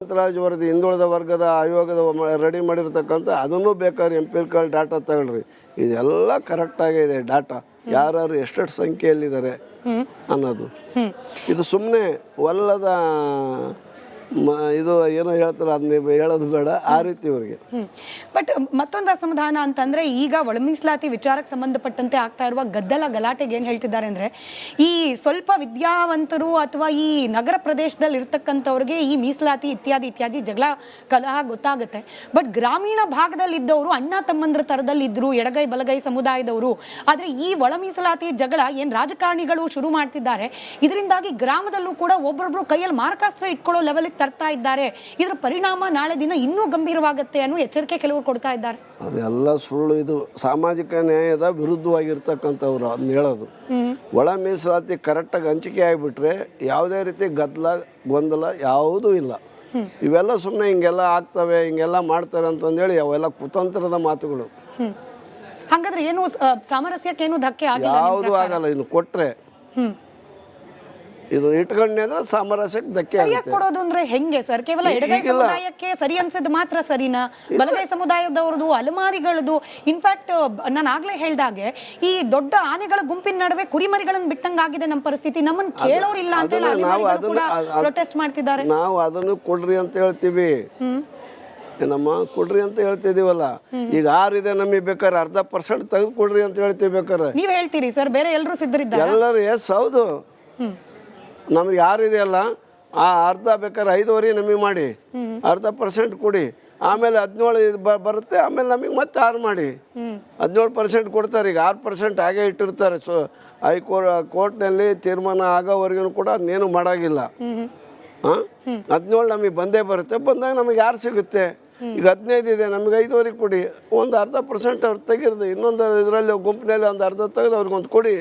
ಕಾಂತರಾಜ್ ವರದಿ ಹಿಂದುಳಿದ ವರ್ಗದ ಆಯೋಗದ ರೆಡಿ ಮಾಡಿರ್ತಕ್ಕಂಥ ಅದನ್ನು ಬೇಕಾದ್ರೆ ಎಂಪಿರಿಕಲ್ ಡಾಟಾ ತಗೊಳ್ರಿ, ಇದೆಲ್ಲ ಕರೆಕ್ಟಾಗಿದೆ ಡಾಟಾ, ಯಾರು ಎಷ್ಟೆಷ್ಟು ಸಂಖ್ಯೆಯಲ್ಲಿದ್ದಾರೆ ಅನ್ನೋದು. ಇದು ಸುಮ್ಮನೆ ಒಲ್ಲದ ಇದು ಏನೋ ಹೇಳ್ತಾರೆ ಅದನ್ನ ಹೇಳೋದು ಬೇಡ, ಆ ರೀತಿ ಇವರಿಗೆ. ಬಟ್ ಮತ್ತೊಂದು ಅಸಮಾಧಾನ ಅಂತಂದ್ರೆ ಈಗ ಒಳ ಮೀಸಲಾತಿ ವಿಚಾರಕ್ಕೆ ಸಂಬಂಧಪಟ್ಟಂತೆ ಆಗ್ತಾ ಇರುವ ಗಲಾಟೆಗೆ ಏನ್ ಹೇಳ್ತಿದ್ದಾರೆ ಅಂದ್ರೆ, ಈ ಸ್ವಲ್ಪ ವಿದ್ಯಾವಂತರು ಅಥವಾ ಈ ನಗರ ಪ್ರದೇಶದಲ್ಲಿ ಇರ್ತಕ್ಕಂಥವ್ರಿಗೆ ಈ ಮೀಸಲಾತಿ ಇತ್ಯಾದಿ ಜಗಳ ಕಲಹ ಗೊತ್ತಾಗುತ್ತೆ. ಬಟ್ ಗ್ರಾಮೀಣ ಭಾಗದಲ್ಲಿ ಇದ್ದವರು ಅಣ್ಣ ತಮ್ಮಂದ್ರ ತರದಲ್ಲಿ ಇದ್ರು, ಎಡಗೈ ಬಲಗೈ ಸಮುದಾಯದವರು. ಆದ್ರೆ ಈ ಒಳ ಮೀಸಲಾತಿ ಜಗಳ ಏನ್ ರಾಜಕಾರಣಿಗಳು ಶುರು ಮಾಡ್ತಿದ್ದಾರೆ, ಇದರಿಂದಾಗಿ ಗ್ರಾಮದಲ್ಲೂ ಕೂಡ ಒಬ್ಬೊಬ್ರು ಕೈಯಲ್ಲಿ ಮಾರಕಾಸ್ತ್ರ ಇಟ್ಕೊಳ್ಳೋ ಲೆವೆಲ್ ತರ್ತಾ ಇದ್ದಾರೆ. ಇದರ ಪರಿಣಾಮ ನಾಳೆ ದಿನ ಇನ್ನೂ ಗಂಭೀರವಾಗುತ್ತೆ ಅನ್ನೋ ಎಚ್ಚರಿಕೆ ಕೆಲವರು ಕೊಡ್ತಾ ಇದ್ದಾರೆ. ಅದೆಲ್ಲ ಸುಳ್ಳು. ಇದು ಸಾಮಾಜಿಕ ನ್ಯಾಯದ ವಿರುದ್ಧವಾಗಿರ್ತಕ್ಕಂಥವ್ರು ಅದನ್ನ ಹೇಳೋದು. ಒಳ ಮೀಸಲಾತಿ ಕರೆಕ್ಟಾಗಿ ಹಂಚಿಕೆ ಆಗಿಬಿಟ್ರೆ ಯಾವುದೇ ರೀತಿ ಗೊಂದಲ ಯಾವುದೂ ಇಲ್ಲ. ಇವೆಲ್ಲ ಸುಮ್ಮನೆ ಹಿಂಗೆಲ್ಲ ಆಗ್ತವೆ, ಹಿಂಗೆಲ್ಲ ಮಾಡ್ತಾರೆ ಅಂತಂದೇಳಿ ಅವೆಲ್ಲ ಕುತಂತ್ರದ ಮಾತುಗಳು. ಹಾಗಾದ್ರೆ ಏನು ಸಾಮರಸ್ಯಕ್ಕೆ ಏನು ಧಕ್ಕೆ ಆಗಿಲ್ಲ? ಯಾವುದೂ ಆಗಲ್ಲ. ಇನ್ನು ಕೊಟ್ರೆ ಇದು ಇಟ್ಕೊಂಡೆ ಅಂದ್ರೆ ಸಾಮರಸ್ಯಕ್ಕೆ ಧಕ್ಕೆ ಆಗುತ್ತೆ. ಕೊಡೋದು ಅಂದ್ರೆ ಹೆಂಗೆ ಸರ್? ಕೇವಲ ಎಡಗೈ ಸಮುದಾಯಕ್ಕೆ ಸರಿ ಅನ್ಸದ್ ಮಾತ್ರ ಸರಿನಾ? ಬಲಗೈ ಸಮುದಾಯದವ್ರದ್ದು ಅಲಮಾರಿಗಳದು, ಇನ್ಫ್ಯಾಕ್ಟ್ ನಾನು ಆಗ್ಲೇ ಹೇಳ್ದಾಗೆ ಈ ದೊಡ್ಡ ಆನೆಗಳ ಗುಂಪಿನ ನಡುವೆ ಕುರಿಮರಿಗಳನ್ನ ಬಿಟ್ಟಂಗಾಗಿದೆ ನಮ್ಮ ಪರಿಸ್ಥಿತಿ. ನಮ್ಮನ್ನ ಕೇಳೋರಿಲ್ಲ ಅಂತ ಪ್ರೊಟೆಸ್ಟ್ ಮಾಡ್ತಿದ್ದಾರೆ. ನಾವು ಅದನ್ನು ಕೊಡ್ರಿ ಅಂತ ಹೇಳ್ತೀವಿ, ನಮ್ಮ ಕೊಡ್ರಿ ಅಂತ ಹೇಳ್ತಿದೀವಲ್ಲ. ಈಗ 6 ಇದೆ, ನಮಗೆ ಬೇಕಾದ್ರೆ 0.5% ತೆಗೆದು ಕೊಡ್ರಿ ಅಂತ ಹೇಳ್ತೀವಿ. ಬೇಕಾದ್ರೆ ನೀವ್ ಹೇಳ್ತೀರಿ ಸರ್, ಬೇರೆ ಎಲ್ಲರೂ ಸಿದ್ಧರಿದ್ದಾರೆ. ಎಲ್ಲರೂ ಎಸ್ ಹೌದು. ನಮ್ಗೆ 6 ಇದೆಯಲ್ಲ, ಆ ಅರ್ಧ ಬೇಕಾದ್ರೆ 5.5 ನಮಗೆ ಮಾಡಿ, 0.5% ಕೊಡಿ. ಆಮೇಲೆ 17 ಬರುತ್ತೆ, ಆಮೇಲೆ ನಮಗೆ ಮತ್ತೆ 6 ಮಾಡಿ. 17% ಕೊಡ್ತಾರೆ. ಈಗ 6% ಹಾಗೆ ಇಟ್ಟಿರ್ತಾರೆ. ಕೋರ್ಟ್ನಲ್ಲಿ ತೀರ್ಮಾನ ಆಗೋವರೆಗೂ ಕೂಡ ಅದನ್ನೇನು ಮಾಡೋಂಗಿಲ್ಲ. 17 ನಮಗೆ ಬಂದೇ ಬರುತ್ತೆ. ಬಂದಾಗ ನಮಗೆ 6 ಸಿಗುತ್ತೆ. ಈಗ 15 ಇದೆ, ನಮಗೆ 5.5 ಕೊಡಿ. ಒಂದು 0.5% ಅವ್ರು ತೆಗಿರ್ದು, ಇನ್ನೊಂದು ಇದರಲ್ಲಿ ಗುಂಪಿನಲ್ಲಿ ಒಂದು ಅರ್ಧ ತೆಗೆದು ಅವ್ರಿಗೊಂದು ಕೊಡಿ.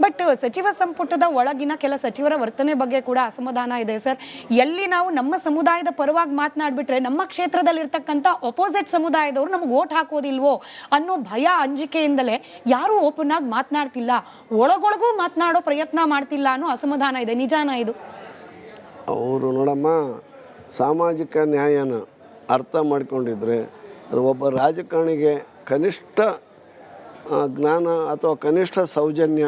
ಬಟ್ ಸಚಿವ ಸಂಪುಟದ ಒಳಗಿನ ಕೆಲ ಸಚಿವರ ವರ್ತನೆ ಬಗ್ಗೆ ಕೂಡ ಅಸಮಾಧಾನ ಇದೆ ಸರ್. ಎಲ್ಲಿ ನಾವು ನಮ್ಮ ಸಮುದಾಯದ ಪರವಾಗಿ ಮಾತನಾಡ್ಬಿಟ್ರೆ ನಮ್ಮ ಕ್ಷೇತ್ರದಲ್ಲಿ ಇರ್ತಕ್ಕಂಥ ಅಪೋಸಿಟ್ ಸಮುದಾಯದವರು ನಮ್ಗೆ ಓಟ್ ಹಾಕೋದಿಲ್ವೋ ಅನ್ನೋ ಭಯ ಅಂಜಿಕೆಯಿಂದಲೇ ಯಾರೂ ಓಪನ್ ಆಗಿ ಮಾತನಾಡ್ತಿಲ್ಲ, ಒಳಗೊಳಗೂ ಮಾತನಾಡೋ ಪ್ರಯತ್ನ ಮಾಡ್ತಿಲ್ಲ ಅನ್ನೋ ಅಸಮಾಧಾನ ಇದೆ. ನಿಜಾನ ಇದು? ಅವರು ನೋಡಮ್ಮ, ಸಾಮಾಜಿಕ ನ್ಯಾಯನ ಅರ್ಥ ಮಾಡ್ಕೊಂಡಿದ್ರೆ ಒಬ್ಬ ರಾಜಕಾರಣಿಗೆ ಕನಿಷ್ಠ ಜ್ಞಾನ ಅಥವಾ ಕನಿಷ್ಠ ಸೌಜನ್ಯ,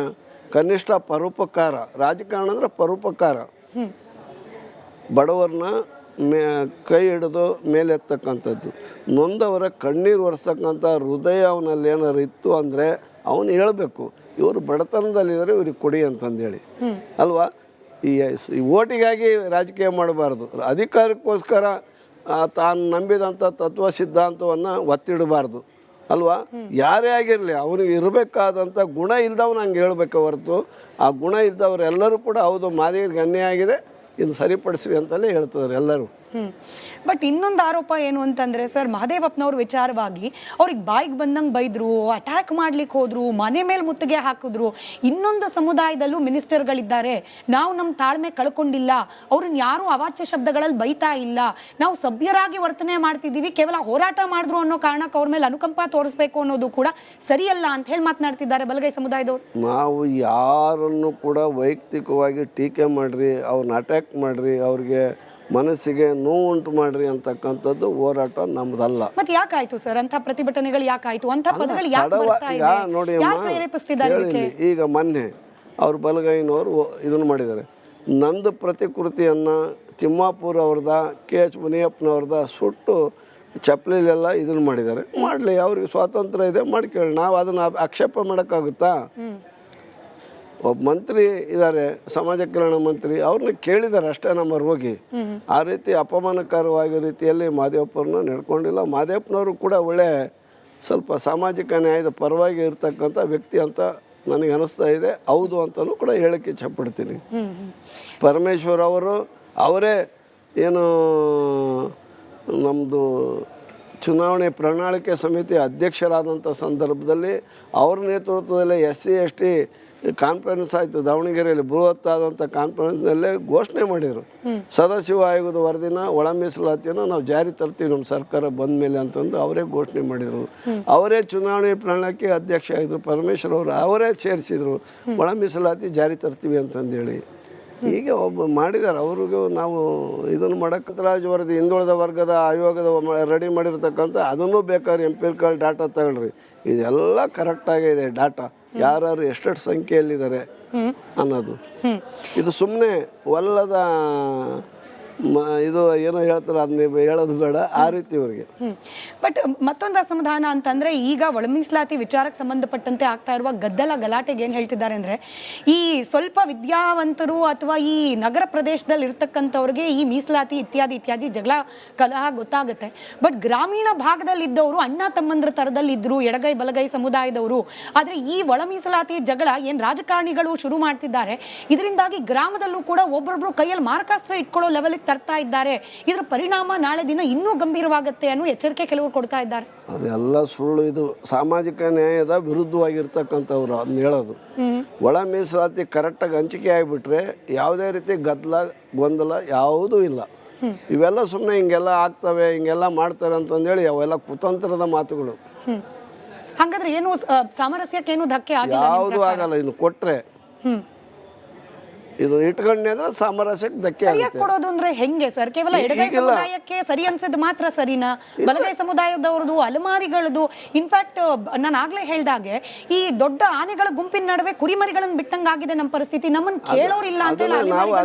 ಕನಿಷ್ಠ ಪರೋಪಕಾರ. ರಾಜಕಾರಣ ಅಂದರೆ ಪರೋಪಕಾರ. ಬಡವರನ್ನ ಕೈ ಹಿಡಿದು ಮೇಲೆತ್ತಕ್ಕಂಥದ್ದು, ನೊಂದವರ ಕಣ್ಣೀರು ಒರೆಸ್ತಕ್ಕಂಥ ಹೃದಯ ಅವನಲ್ಲಿ ಏನಾರು ಇತ್ತು ಅಂದರೆ ಅವನು ಹೇಳಬೇಕು, ಇವರು ಬಡತನದಲ್ಲಿದ್ದಾರೆ, ಇವ್ರಿಗೆ ಕೊಡಿ ಅಂತಂದೇಳಿ ಅಲ್ವಾ. ಈ ಓಟಿಗಾಗಿ ರಾಜಕೀಯ ಮಾಡಬಾರ್ದು. ಅಧಿಕಾರಕ್ಕೋಸ್ಕರ ತಾನು ನಂಬಿದಂಥ ತತ್ವ ಸಿದ್ಧಾಂತವನ್ನು ಒತ್ತಿಡಬಾರ್ದು ಅಲ್ವಾ. ಯಾರೇ ಆಗಿರಲಿ ಅವನಿಗೆ ಇರಬೇಕಾದಂಥ ಗುಣ ಇಲ್ದವನು ಹಂಗೆ ಹೇಳಬೇಕು ಹೊರತು, ಆ ಗುಣ ಇದ್ದವರೆಲ್ಲರೂ ಕೂಡ ಹೌದು ಮಾದಿಗರಿಗೆ ಅನ್ಯಾಯ ಆಗಿದೆ, ಇದು ಸರಿಪಡಿಸ್ರಿ ಅಂತಲೇ ಹೇಳ್ತಿದ್ದಾರೆ ಎಲ್ಲರೂ. ಬಟ್ ಇನ್ನೊಂದು ಆರೋಪ ಏನು ಅಂತಂದ್ರೆ ಸರ್, ಮಹದೇವಪ್ಪನವ್ರ ವಿಚಾರವಾಗಿ ಅವ್ರಿಗೆ ಬಾಯಿಗೆ ಬಂದಂಗೆ ಬೈದ್ರು, ಅಟ್ಯಾಕ್ ಮಾಡ್ಲಿಕ್ಕೆ ಹೋದ್ರು, ಮನೆ ಮೇಲೆ ಮುತ್ತಿಗೆ ಹಾಕಿದ್ರು. ಇನ್ನೊಂದು ಸಮುದಾಯದಲ್ಲೂ ಮಿನಿಸ್ಟರ್ಗಳಿದ್ದಾರೆ, ನಾವು ನಮ್ಮ ತಾಳ್ಮೆ ಕಳ್ಕೊಂಡಿಲ್ಲ, ಅವ್ರನ್ನ ಯಾರು ಅವಾಚ್ಯ ಶಬ್ದಗಳಲ್ಲಿ ಬೈತಾ ಇಲ್ಲ, ನಾವು ಸಭ್ಯರಾಗಿ ವರ್ತನೆ ಮಾಡ್ತಿದ್ದೀವಿ, ಕೇವಲ ಹೋರಾಟ ಮಾಡಿದ್ರು ಅನ್ನೋ ಕಾರಣಕ್ಕೆ ಅವ್ರ ಮೇಲೆ ಅನುಕಂಪ ತೋರಿಸ್ಬೇಕು ಅನ್ನೋದು ಕೂಡ ಸರಿಯಲ್ಲ ಅಂತ ಹೇಳಿ ಮಾತನಾಡ್ತಿದ್ದಾರೆ ಬಲಗೈ ಸಮುದಾಯದವರು. ನಾವು ಯಾರನ್ನು ಕೂಡ ವೈಯಕ್ತಿಕವಾಗಿ ಟೀಕೆ ಮಾಡ್ರಿ, ಅವ್ರನ್ನ ಅಟ್ಯಾಕ್ ಮಾಡ್ರಿ, ಅವ್ರಿಗೆ ಮನಸ್ಸಿಗೆ ನೋವು ಉಂಟು ಮಾಡ್ರಿ ಅಂತಕ್ಕಂಥದ್ದು ಹೋರಾಟ ನಮ್ದಲ್ಲ. ಮತ್ತೆ ಯಾಕಾಯ್ತು ಸರ್ ಅಂತ ಪ್ರತಿಭಟನೆಗಳು? ಯಾಕಾಯ್ತು ಅಂತ ಪದಗಳು ನೋಡಿ ಈಗ ಮೊನ್ನೆ ಅವ್ರ ಬಲಗೈನವರು ಇದನ್ನು ಮಾಡಿದ್ದಾರೆ. ನಂದು ಪ್ರತಿಕೃತಿಯನ್ನು ತಿಮ್ಮಾಪುರ ಅವ್ರದ, KH ಮುನಿಯಪ್ಪನವ್ರದ ಸುಟ್ಟು ಚಪ್ಪಲಿಲೆಲ್ಲ ಇದನ್ನು ಮಾಡಿದ್ದಾರೆ. ಮಾಡಲಿ, ಅವ್ರಿಗೆ ಸ್ವಾತಂತ್ರ್ಯ ಇದೆ, ಮಾಡ್ಕೊಳ್ಳಿ. ನಾವು ಅದನ್ನು ಆಕ್ಷೇಪ ಮಾಡೋಕ್ಕಾಗುತ್ತಾ? ಒಬ್ಬ ಮಂತ್ರಿ ಇದ್ದಾರೆ, ಸಮಾಜ ಕಲ್ಯಾಣ ಮಂತ್ರಿ, ಅವ್ರನ್ನ ಕೇಳಿದ್ದಾರೆ ಅಷ್ಟೇ ನಮ್ಮವ್ರು ಹೋಗಿ. ಆ ರೀತಿ ಅಪಮಾನಕರವಾಗಿ ರೀತಿಯಲ್ಲಿ ಮಾದೇವಪ್ಪವ್ರನ್ನ ನಡ್ಕೊಂಡಿಲ್ಲ. ಮಾದೇವಪ್ಪನವರು ಕೂಡ ಒಳ್ಳೆ ಸ್ವಲ್ಪ ಸಾಮಾಜಿಕ ನ್ಯಾಯದ ಪರವಾಗಿ ಇರ್ತಕ್ಕಂಥ ವ್ಯಕ್ತಿ ಅಂತ ನನಗೆ ಅನಿಸ್ತಾ ಇದೆ. ಹೌದು ಅಂತಲೂ ಕೂಡ ಹೇಳಕ್ಕೆ ಇಚ್ಛಪಡ್ತೀನಿ. ಪರಮೇಶ್ವರ್ ಅವರೇ ಏನು ನಮ್ಮದು ಚುನಾವಣೆ ಪ್ರಣಾಳಿಕೆ ಸಮಿತಿ ಅಧ್ಯಕ್ಷರಾದಂಥ ಸಂದರ್ಭದಲ್ಲಿ ಅವ್ರ ನೇತೃತ್ವದಲ್ಲೇ SC ST ಕಾನ್ಫರೆನ್ಸ್ ಆಯಿತು ದಾವಣಗೆರೆಯಲ್ಲಿ. ಬೃಹತ್ತಾದಂಥ ಕಾನ್ಫರೆನ್ಸ್ನಲ್ಲೇ ಘೋಷಣೆ ಮಾಡಿದರು, ಸದಾಶಿವ ಆಯೋಗದ ವರದಿನ ಒಳ ಮೀಸಲಾತಿಯನ್ನು ನಾವು ಜಾರಿ ತರ್ತೀವಿ ನಮ್ಮ ಸರ್ಕಾರ ಬಂದ ಮೇಲೆ ಅಂತಂದು ಅವರೇ ಘೋಷಣೆ ಮಾಡಿದರು. ಅವರೇ ಚುನಾವಣೆ ಪ್ರಣಾಳಿಕೆ ಅಧ್ಯಕ್ಷ ಆಗಿದ್ರು ಪರಮೇಶ್ವರ್ ಅವರು, ಅವರೇ ಸೇರಿಸಿದರು ಒಳ ಮೀಸಲಾತಿ ಜಾರಿ ತರ್ತೀವಿ ಅಂತಂದೇಳಿ. ಈಗ ಒಬ್ಬ ಮಾಡಿದ್ದಾರೆ. ಅವ್ರಿಗೂ ನಾವು ಇದನ್ನು ಮಾಡಕ್ಕೆ ರಾಜ್ ವರದಿ ಹಿಂದುಳಿದ ವರ್ಗದ ಆಯೋಗದ ರೆಡಿ ಮಾಡಿರ್ತಕ್ಕಂಥ ಅದನ್ನು ಬೇಕಾದ್ರೆ ಎಂಪಿರಿಕಲ್ ಡಾಟಾ ತಗೊಳ್ರಿ. ಇದೆಲ್ಲ ಕರೆಕ್ಟಾಗಿದೆ ಡಾಟಾ, ಯಾರು ಎಷ್ಟೆಷ್ಟು ಸಂಖ್ಯೆಯಲ್ಲಿದ್ದಾರೆ ಅನ್ನೋದು. ಇದು ಸುಮ್ಮನೆ ಒಲ್ಲದ ಇದು ಏನೋ ಹೇಳ್ತಾರೆ, ಅದನ್ನ ಹೇಳೋದು ಬೇಡ ಆ ರೀತಿ ಇವರಿಗೆ. ಬಟ್ ಮತ್ತೊಂದು ಅಸಮಾಧಾನ ಅಂತಂದ್ರೆ ಈಗ ಒಳ ಮೀಸಲಾತಿ ವಿಚಾರಕ್ಕೆ ಸಂಬಂಧಪಟ್ಟಂತೆ ಆಗ್ತಾ ಇರುವ ಗದ್ದಲ ಗಲಾಟೆಗೆ ಏನ್ ಹೇಳ್ತಿದ್ದಾರೆ ಅಂದ್ರೆ, ಈ ಸ್ವಲ್ಪ ವಿದ್ಯಾವಂತರು ಅಥವಾ ಈ ನಗರ ಪ್ರದೇಶದಲ್ಲಿ ಇರ್ತಕ್ಕಂಥವ್ರಿಗೆ ಈ ಮೀಸಲಾತಿ ಇತ್ಯಾದಿ ಇತ್ಯಾದಿ ಜಗಳ ಕಲಹ ಗೊತ್ತಾಗುತ್ತೆ. ಬಟ್ ಗ್ರಾಮೀಣ ಭಾಗದಲ್ಲಿ ಇದ್ದವರು ಅಣ್ಣ ತಮ್ಮಂದ್ರ ತರದಲ್ಲಿ ಇದ್ರು, ಎಡಗೈ ಬಲಗೈ ಸಮುದಾಯದವರು. ಆದ್ರೆ ಈ ಒಳ ಮೀಸಲಾತಿ ಜಗಳ ಏನ್ ರಾಜಕಾರಣಿಗಳು ಶುರು ಮಾಡ್ತಿದ್ದಾರೆ, ಇದರಿಂದಾಗಿ ಗ್ರಾಮದಲ್ಲೂ ಕೂಡ ಒಬ್ಬರೊಬ್ರು ಕೈಯಲ್ಲಿ ಮಾರಕಾಸ್ತ್ರ ಇಟ್ಕೊಳ್ಳೋ ಲೆವೆಲ್ಗೆ ತರ್ತಾ ಇದ್ದಾರೆ. ಇದರ ಪರಿಣಾಮ ನಾಳೆ ದಿನ ಇನ್ನೂ ಗಂಭೀರವಾಗುತ್ತೆ ಅನ್ನೋ ಎಚ್ಚರಿಕೆ ಕೆಲವರು ಕೊಡ್ತಾ ಇದ್ದಾರೆ. ಅದೆಲ್ಲ ಸುಳ್ಳು. ಇದು ಸಾಮಾಜಿಕ ನ್ಯಾಯದ ವಿರುದ್ಧವಾಗಿರ್ತಕ್ಕಂಥವ್ರು ಅದನ್ನ ಹೇಳೋದು. ಒಳ ಮೀಸಲಾತಿ ಕರೆಕ್ಟಾಗಿ ಹಂಚಿಕೆ ಆಗಿಬಿಟ್ರೆ ಯಾವುದೇ ರೀತಿ ಗದ್ದಲ ಗೊಂದಲ ಯಾವುದೂ ಇಲ್ಲ. ಇವೆಲ್ಲ ಸುಮ್ಮನೆ ಹಿಂಗೆಲ್ಲ ಆಗ್ತವೆ, ಹಿಂಗೆಲ್ಲ ಮಾಡ್ತಾರೆ ಅಂತಂದೇಳಿ ಅವೆಲ್ಲ ಕುತಂತ್ರದ ಮಾತುಗಳು. ಹಾಗಾದ್ರೆ ಏನು ಸಾಮರಸ್ಯಕ್ಕೇನು ಧಕ್ಕೆ ಆಗಿಲ್ಲ? ಯಾವುದು ಆಗಲ್ಲ. ಇನ್ನು ಕೊಟ್ರೆ ಇದು ಇಟ್ಕೊಂಡೆ ಅಂದ್ರೆ ಸಾಮರಸ್ಯಕ್ಕೆ ಧಕ್ಕೆ ಆಗುತ್ತೆ. ಕೊಡೋದು ಅಂದ್ರೆ ಹೆಂಗೆ ಸರ್? ಕೇವಲ ಎಡಗೈ ಸಮುದಾಯಕ್ಕೆ ಸರಿ ಅನ್ಸದ್ ಮಾತ್ರ ಸರಿನಾ? ಬಲಗೈ ಸಮುದಾಯದವ್ರದ್ದು, ಅಲಮಾರಿಗಳದ್ದು, ಇನ್ಫ್ಯಾಕ್ಟ್ ನಾನು ಆಗ್ಲೇ ಹೇಳ್ದಾಗೆ ಈ ದೊಡ್ಡ ಆನೆಗಳ ಗುಂಪಿನ ನಡುವೆ ಕುರಿಮರಿಗಳನ್ನ ಬಿಟ್ಟಂಗಾಗಿದೆ ನಮ್ಮ ಪರಿಸ್ಥಿತಿ. ನಮ್ಮನ್ನ ಕೇಳೋರಿಲ್ಲ ಅಂತ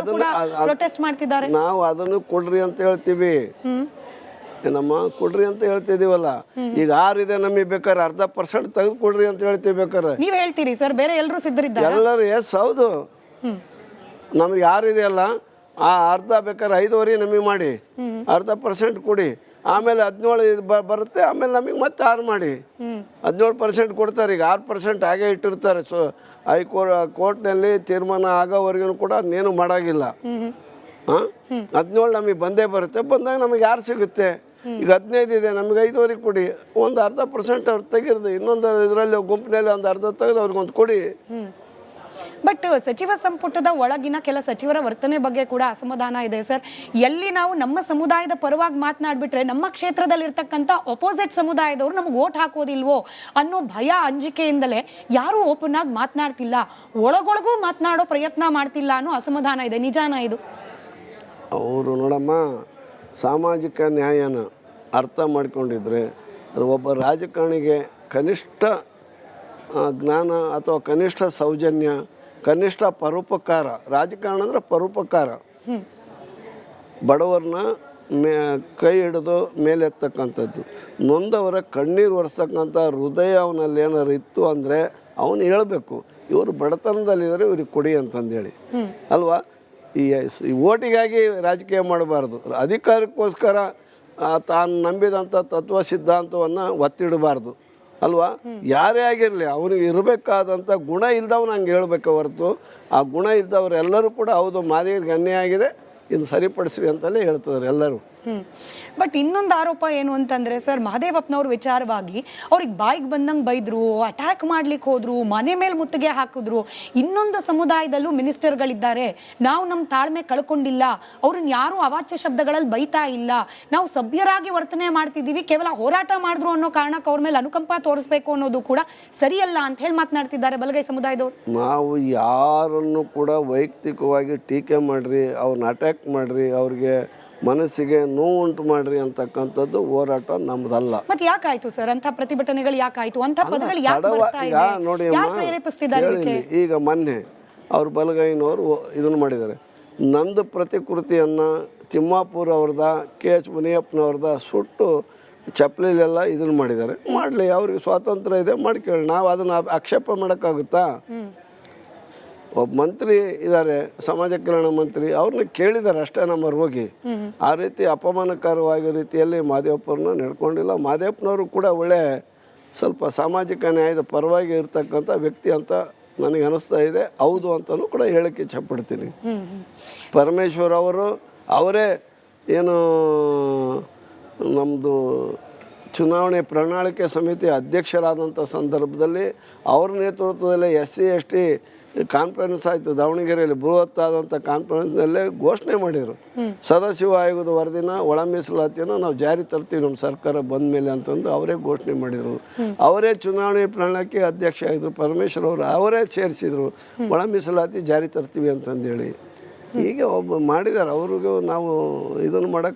ಪ್ರೊಟೆಸ್ಟ್ ಮಾಡ್ತಿದ್ದಾರೆ. ನಾವು ಅದನ್ನು ಕೊಡ್ರಿ ಅಂತ ಹೇಳ್ತೀವಿ, ನಮ್ಮ ಕೊಡ್ರಿ ಅಂತ ಹೇಳ್ತಿದೀವಲ್ಲ. ಈಗ 6 ಇದೆ, ನಮಗೆ ಬೇಕಾದ್ರೆ 0.5% ತೆಗೆದು ಕೊಡ್ರಿ ಅಂತ ಹೇಳ್ತೀವಿ. ಬೇಕಾರೆ ನೀವ್ ಹೇಳ್ತೀರಿ ಸರ್, ಬೇರೆ ಎಲ್ಲರೂ ಸಿದ್ಧರಿದ್ದಾರೆ. ಎಲ್ಲರೂ ಎಸ್ ಹೌದು. ನಮ್ಗೆ 6 ಇದೆಯಲ್ಲ, ಆ ಅರ್ಧ ಬೇಕಾದ್ರೆ 5.5 ನಮಗೆ ಮಾಡಿ 0.5% ಕೊಡಿ. ಆಮೇಲೆ 17 ಬರುತ್ತೆ, ಆಮೇಲೆ ನಮಗೆ ಮತ್ತೆ 6 ಮಾಡಿ 17% ಕೊಡ್ತಾರೆ. ಈಗ 6% ಹಾಗೆ ಇಟ್ಟಿರ್ತಾರೆ. ಸೊ ಕೋರ್ಟ್ನಲ್ಲಿ ತೀರ್ಮಾನ ಆಗೋವರೆಗೂ ಕೂಡ ಅದನ್ನೇನು ಮಾಡೋಂಗಿಲ್ಲ. 17 ನಮಗೆ ಬಂದೇ ಬರುತ್ತೆ. ಬಂದಾಗ ನಮಗೆ 6 ಸಿಗುತ್ತೆ. ಈಗ 15 ಇದೆ, ನಮಗೆ 5.5 ಕೊಡಿ. ಒಂದು 0.5% ಅವ್ರು ತೆಗಿರ್ದು, ಇನ್ನೊಂದು ಇದರಲ್ಲಿ ಗುಂಪಿನಲ್ಲಿ ಒಂದು ಅರ್ಧ ತೆಗೆದು ಅವ್ರಿಗೊಂದು ಕೊಡಿ. ಬಟ್ ಸಚಿವ ಸಂಪುಟದ ಒಳಗಿನ ಕೆಲ ಸಚಿವರ ವರ್ತನೆ ಬಗ್ಗೆ ಕೂಡ ಅಸಮಾಧಾನ ಇದೆ ಸರ್. ಎಲ್ಲಿ ನಾವು ನಮ್ಮ ಸಮುದಾಯದ ಪರವಾಗಿ ಮಾತನಾಡ್ಬಿಟ್ರೆ ನಮ್ಮ ಕ್ಷೇತ್ರದಲ್ಲಿ ಇರ್ತಕ್ಕಂಥ ಅಪೋಸಿಟ್ ಸಮುದಾಯದವರು ನಮ್ಗೆ ಓಟ್ ಹಾಕೋದಿಲ್ವೋ ಅನ್ನೋ ಭಯ, ಅಂಜಿಕೆಯಿಂದಲೇ ಯಾರೂ ಓಪನ್ ಆಗಿ ಮಾತನಾಡ್ತಿಲ್ಲ, ಒಳಗೊಳಗೂ ಮಾತನಾಡೋ ಪ್ರಯತ್ನ ಮಾಡ್ತಿಲ್ಲ ಅನ್ನೋ ಅಸಮಾಧಾನ ಇದೆ. ನಿಜಾನ ಇದು? ಅವರು ನೋಡಮ್ಮ, ಸಾಮಾಜಿಕ ನ್ಯಾಯನ ಅರ್ಥ ಮಾಡ್ಕೊಂಡಿದ್ರೆ ಒಬ್ಬ ರಾಜಕಾರಣಿಗೆ ಕನಿಷ್ಠ ಜ್ಞಾನ ಅಥವಾ ಕನಿಷ್ಠ ಸೌಜನ್ಯ, ಕನಿಷ್ಠ ಪರೋಪಕಾರ. ರಾಜಕಾರಣ ಅಂದರೆ ಪರೋಪಕಾರ. ಬಡವರನ್ನ ಕೈ ಹಿಡಿದು ಮೇಲೆತ್ತಕ್ಕಂಥದ್ದು, ನೊಂದವರ ಕಣ್ಣೀರು ಒರೆಸ್ತಕ್ಕಂಥ ಹೃದಯ ಅವನಲ್ಲಿ ಏನಾರು ಇತ್ತು ಅಂದರೆ ಅವನು ಹೇಳಬೇಕು, ಇವರು ಬಡತನದಲ್ಲಿದ್ದಾರೆ, ಇವ್ರಿಗೆ ಕೊಡಿ ಅಂತಂದೇಳಿ ಅಲ್ವಾ. ಈ ಓಟಿಗಾಗಿ ರಾಜಕೀಯ ಮಾಡಬಾರ್ದು. ಅಧಿಕಾರಕ್ಕೋಸ್ಕರ ತಾನು ನಂಬಿದಂಥ ತತ್ವ ಸಿದ್ಧಾಂತವನ್ನು ಒತ್ತಿಡಬಾರ್ದು ಅಲ್ವಾ. ಯಾರೇ ಆಗಿರಲಿ, ಅವನಿಗೆ ಇರಬೇಕಾದಂಥ ಗುಣ ಇಲ್ದವನು ಹಂಗೆ ಹೇಳಬೇಕು ಹೊರತು, ಆ ಗುಣ ಇದ್ದವರೆಲ್ಲರೂ ಕೂಡ ಹೌದು ಮಾದಿಗರಿಗೆ ಅನ್ಯಾಯ ಆಗಿದೆ, ಇದು ಸರಿಪಡಿಸ್ರಿ ಅಂತಲೇ ಹೇಳ್ತಿದ್ದಾರೆ ಎಲ್ಲರೂ. ಬಟ್ ಇನ್ನೊಂದು ಆರೋಪ ಏನು ಅಂತಂದ್ರೆ ಸರ್, ಮಹದೇವಪ್ಪನವ್ರ ವಿಚಾರವಾಗಿ ಅವ್ರಿಗೆ ಬಾಯಿಗೆ ಬಂದಂಗೆ ಬೈದ್ರು, ಅಟ್ಯಾಕ್ ಮಾಡ್ಲಿಕ್ಕೆ ಹೋದ್ರು, ಮನೆ ಮೇಲೆ ಮುತ್ತಿಗೆ ಹಾಕಿದ್ರು. ಇನ್ನೊಂದು ಸಮುದಾಯದಲ್ಲೂ ಮಿನಿಸ್ಟರ್ಗಳಿದ್ದಾರೆ, ನಾವು ನಮ್ಮ ತಾಳ್ಮೆ ಕಳ್ಕೊಂಡಿಲ್ಲ, ಅವ್ರನ್ನ ಯಾರು ಅವಾಚ್ಯ ಶಬ್ದಗಳಲ್ಲಿ ಬೈತಾ ಇಲ್ಲ, ನಾವು ಸಭ್ಯರಾಗಿ ವರ್ತನೆ ಮಾಡ್ತಿದ್ದೀವಿ, ಕೇವಲ ಹೋರಾಟ ಮಾಡಿದ್ರು ಅನ್ನೋ ಕಾರಣಕ್ಕೆ ಅವ್ರ ಮೇಲೆ ಅನುಕಂಪ ತೋರಿಸ್ಬೇಕು ಅನ್ನೋದು ಕೂಡ ಸರಿಯಲ್ಲ ಅಂತ ಹೇಳಿ ಮಾತನಾಡ್ತಿದ್ದಾರೆ ಬಲಗೈ ಸಮುದಾಯದವರು. ನಾವು ಯಾರನ್ನು ಕೂಡ ವೈಯಕ್ತಿಕವಾಗಿ ಟೀಕೆ ಮಾಡ್ರಿ, ಅವ್ರನ್ನ ಅಟ್ಯಾಕ್ ಮಾಡ್ರಿ, ಅವ್ರಿಗೆ ಮನಸ್ಸಿಗೆ ನೋವು ಉಂಟು ಮಾಡ್ರಿ ಅಂತಕ್ಕಂಥದ್ದು ಹೋರಾಟ ನಮ್ದಲ್ಲ. ಮತ್ತೆ ಯಾಕಾಯ್ತು ಸರ್ ಅಂತ ಪ್ರತಿಭಟನೆಗಳು? ಯಾಕಾಯ್ತು ಅಂತ ಪದಗಳು ನೋಡಿ ಈಗ ಮೊನ್ನೆ ಅವ್ರ ಬಲಗೈನವರು ಇದನ್ನು ಮಾಡಿದ್ದಾರೆ. ನಂದು ಪ್ರತಿಕೃತಿಯನ್ನು ತಿಮ್ಮಾಪುರ ಅವ್ರದ, KH ಮುನಿಯಪ್ಪನವ್ರದ ಸುಟ್ಟು ಚಪ್ಪಲಿಲೆಲ್ಲ ಇದನ್ನು ಮಾಡಿದ್ದಾರೆ. ಮಾಡಲಿ, ಅವ್ರಿಗೆ ಸ್ವಾತಂತ್ರ್ಯ ಇದೆ, ಮಾಡ್ಕೊಳ್ಳಿ. ನಾವು ಅದನ್ನು ಆಕ್ಷೇಪ ಮಾಡೋಕ್ಕಾಗುತ್ತಾ? ಒಬ್ಬ ಮಂತ್ರಿ ಇದ್ದಾರೆ, ಸಮಾಜ ಕಲ್ಯಾಣ ಮಂತ್ರಿ, ಅವ್ರನ್ನ ಕೇಳಿದ್ದಾರೆ ಅಷ್ಟೇ ನಮ್ಮವ್ರು ಹೋಗಿ. ಆ ರೀತಿ ಅಪಮಾನಕರವಾಗಿ ರೀತಿಯಲ್ಲಿ ಮಾದೇವಪ್ಪವ್ರನ್ನ ನಡ್ಕೊಂಡಿಲ್ಲ. ಮಾದೇವಪ್ಪನವರು ಕೂಡ ಒಳ್ಳೆ ಸ್ವಲ್ಪ ಸಾಮಾಜಿಕ ನ್ಯಾಯದ ಪರವಾಗಿ ಇರ್ತಕ್ಕಂಥ ವ್ಯಕ್ತಿ ಅಂತ ನನಗೆ ಅನಿಸ್ತಾ ಇದೆ. ಹೌದು ಅಂತಲೂ ಕೂಡ ಹೇಳಕ್ಕೆ ಇಚ್ಛಪಡ್ತೀನಿ. ಪರಮೇಶ್ವರ್ ಅವರು ಅವರೇ ಏನು ನಮ್ಮದು ಚುನಾವಣೆ ಪ್ರಣಾಳಿಕೆ ಸಮಿತಿ ಅಧ್ಯಕ್ಷರಾದಂಥ ಸಂದರ್ಭದಲ್ಲಿ ಅವ್ರ ನೇತೃತ್ವದಲ್ಲೇ SC ST ಕಾನ್ಫರೆನ್ಸ್ ಆಯಿತು ದಾವಣಗೆರೆಯಲ್ಲಿ. ಬೃಹತ್ತಾದಂಥ ಕಾನ್ಫರೆನ್ಸ್ನಲ್ಲೇ ಘೋಷಣೆ ಮಾಡಿದರು, ಸದಾಶಿವ ಆಯೋಗದ ವರದಿನ ಒಳ ಮೀಸಲಾತಿಯನ್ನು ನಾವು ಜಾರಿ ತರ್ತೀವಿ ನಮ್ಮ ಸರ್ಕಾರ ಬಂದ ಮೇಲೆ ಅಂತಂದು ಅವರೇ ಘೋಷಣೆ ಮಾಡಿದರು. ಅವರೇ ಚುನಾವಣೆ ಪ್ರಣಾಳಿಕೆ ಅಧ್ಯಕ್ಷ ಆಗಿದ್ರು ಪರಮೇಶ್ವರ್ ಅವರು, ಅವರೇ ಸೇರಿಸಿದರು ಒಳ ಮೀಸಲಾತಿ ಜಾರಿ ತರ್ತೀವಿ ಅಂತಂದೇಳಿ. ಹೀಗೆ ಒಬ್ಬ ಮಾಡಿದ್ದಾರೆ. ಅವ್ರಿಗೂ ನಾವು ಇದನ್ನು ಮಾಡಕ್ಕೆ